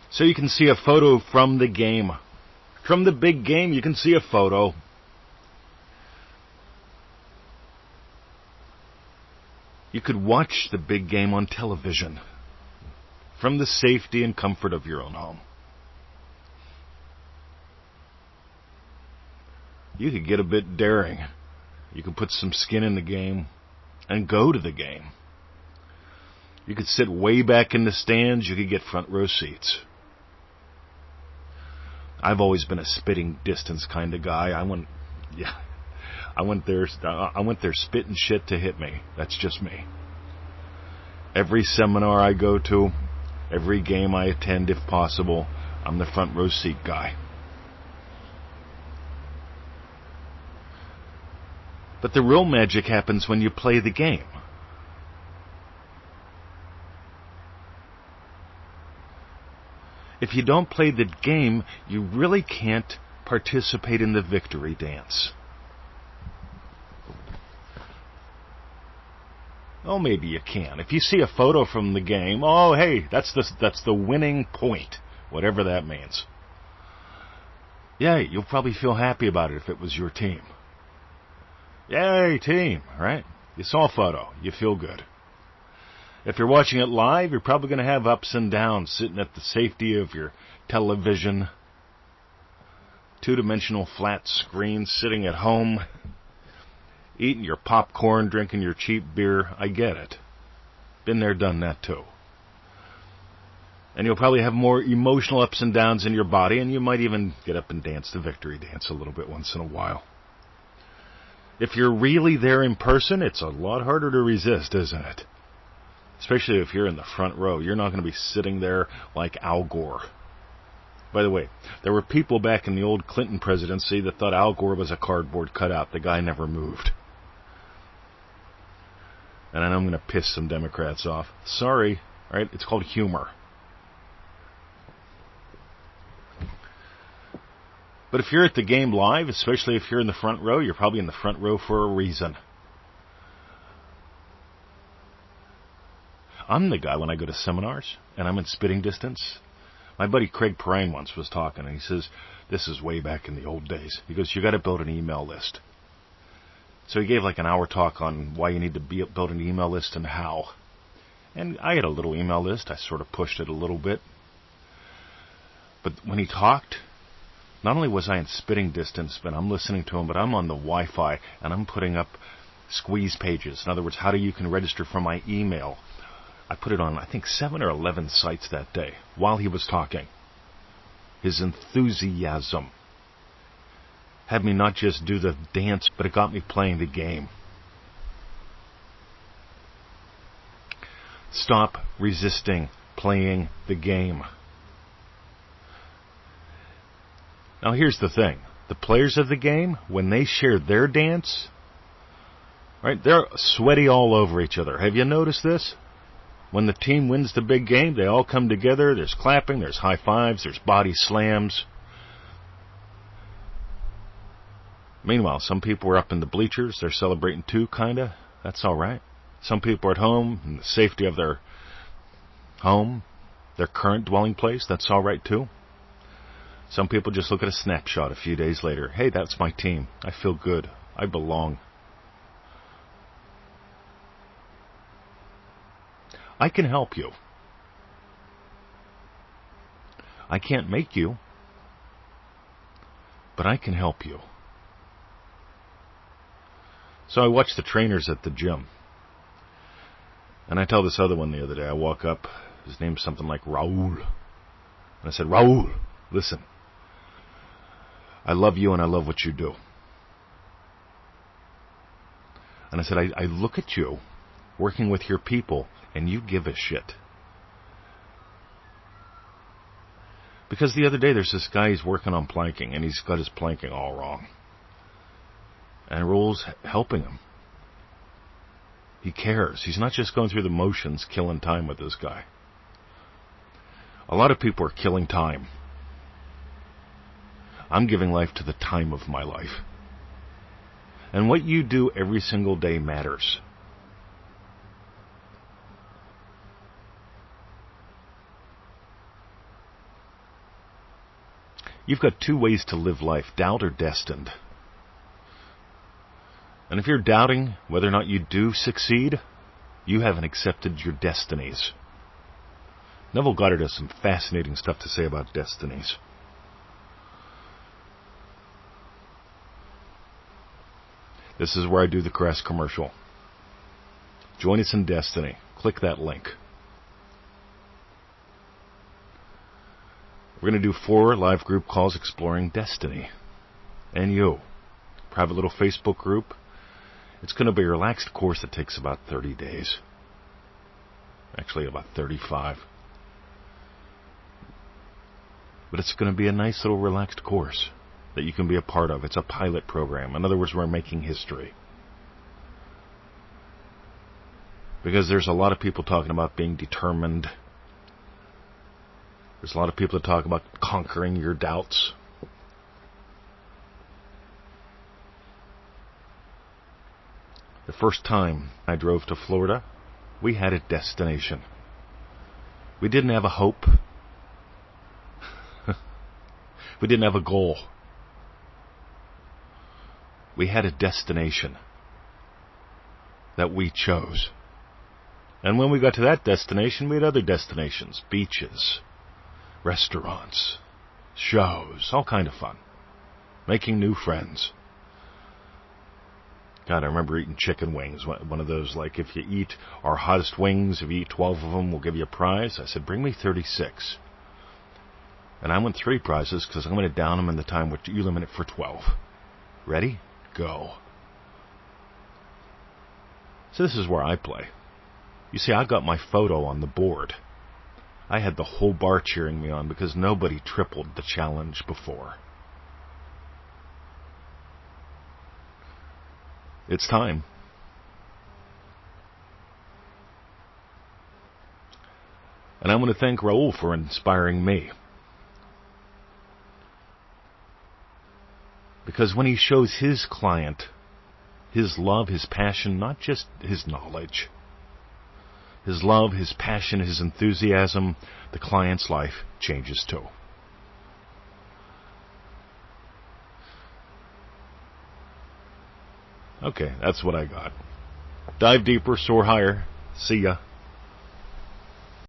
So you can see a photo from the game. From the big game, you can see a photo. You could watch the big game on television from the safety and comfort of your own home. You could get a bit daring. You could put some skin in the game and go to the game. You could sit way back in the stands. You could get front row seats. I've always been a spitting distance kind of guy. I went there spitting shit to hit me. That's just me. Every seminar I go to, every game I attend, if possible, I'm the front row seat guy. But the real magic happens when you play the game. If you don't play the game, you really can't participate in the victory dance. Oh, maybe you can. If you see a photo from the game, oh, hey, that's the winning point, whatever that means. Yeah, you'll probably feel happy about it if it was your team. Yay, team, right? You saw a photo. You feel good. If you're watching it live, you're probably going to have ups and downs sitting at the safety of your television, two-dimensional flat screen, sitting at home, eating your popcorn, drinking your cheap beer. I get it. Been there, done that too. And you'll probably have more emotional ups and downs in your body, and you might even get up and dance the victory dance a little bit once in a while. If you're really there in person, it's a lot harder to resist, isn't it? Especially if you're in the front row. You're not going to be sitting there like Al Gore. By the way, there were people back in the old Clinton presidency that thought Al Gore was a cardboard cutout. The guy never moved. And I know I'm going to piss some Democrats off. Sorry, right? It's called humor. But if you're at the game live, especially if you're in the front row, you're probably in the front row for a reason. I'm the guy when I go to seminars and I'm in spitting distance. My buddy Craig Perrine once was talking, and he says, this is way back in the old days. He goes, you got to build an email list. So he gave like an hour talk on why you need to build an email list and how. And I had a little email list. I sort of pushed it a little bit. But when he talked, not only was I in spitting distance, but I'm listening to him, but I'm on the Wi-Fi, and I'm putting up squeeze pages. In other words, how you can register for my email. I put it on, I think, 7 or 11 sites that day while he was talking. His enthusiasm had me not just do the dance, but it got me playing the game. Stop resisting playing the game. Now here's the thing. The players of the game, when they share their dance, right, they're sweaty all over each other. Have you noticed this? When the team wins the big game, they all come together. There's clapping, there's high fives, there's body slams. Meanwhile, some people are up in the bleachers. They're celebrating too, kind of. That's all right. Some people are at home in the safety of their home, their current dwelling place. That's all right too. Some people just look at a snapshot a few days later. Hey, that's my team. I feel good. I belong. I can help you. I can't make you, but I can help you. So I watch the trainers at the gym. And I tell this other one the other day, I walk up, his name's something like Raul. And I said, Raul, listen, I love you and I love what you do. And I said, I look at you working with your people and you give a shit. Because the other day there's this guy, he's working on planking and he's got his planking all wrong. And Raul's helping him. He cares. He's not just going through the motions, killing time with this guy. A lot of people are killing time. I'm giving life to the time of my life. And what you do every single day matters. You've got two ways to live life, doubt or destined. And if you're doubting whether or not you do succeed, you haven't accepted your destinies. Neville Goddard has some fascinating stuff to say about destinies. This is where I do the Crest commercial. Join us in Destiny. Click that link. We're going to do 4 live group calls exploring destiny. And you. Private little Facebook group. It's going to be a relaxed course that takes about 30 days. Actually, about 35. But it's going to be a nice little relaxed course that you can be a part of. It's a pilot program. In other words, we're making history. Because there's a lot of people talking about being determined. There's a lot of people that talk about conquering your doubts. The first time I drove to Florida, we had a destination. We didn't have a hope. We didn't have a goal. We had a destination that we chose. And when we got to that destination, we had other destinations. Beaches, restaurants, shows, all kind of fun. Making new friends. God, I remember eating chicken wings. One of those, like, if you eat our hottest wings, if you eat 12 of them, we'll give you a prize. I said, bring me 36. And I went 3 prizes because I'm going to down them in the time which you limit it for 12. Ready? Go. So this is where I play. You see, I got my photo on the board. I had the whole bar cheering me on because nobody tripled the challenge before. It's time. And I want to thank Raul for inspiring me. Because when he shows his client his love, his passion, not just his knowledge, his love, his passion, his enthusiasm, the client's life changes too. Okay, that's what I got. Dive deeper, soar higher. See ya.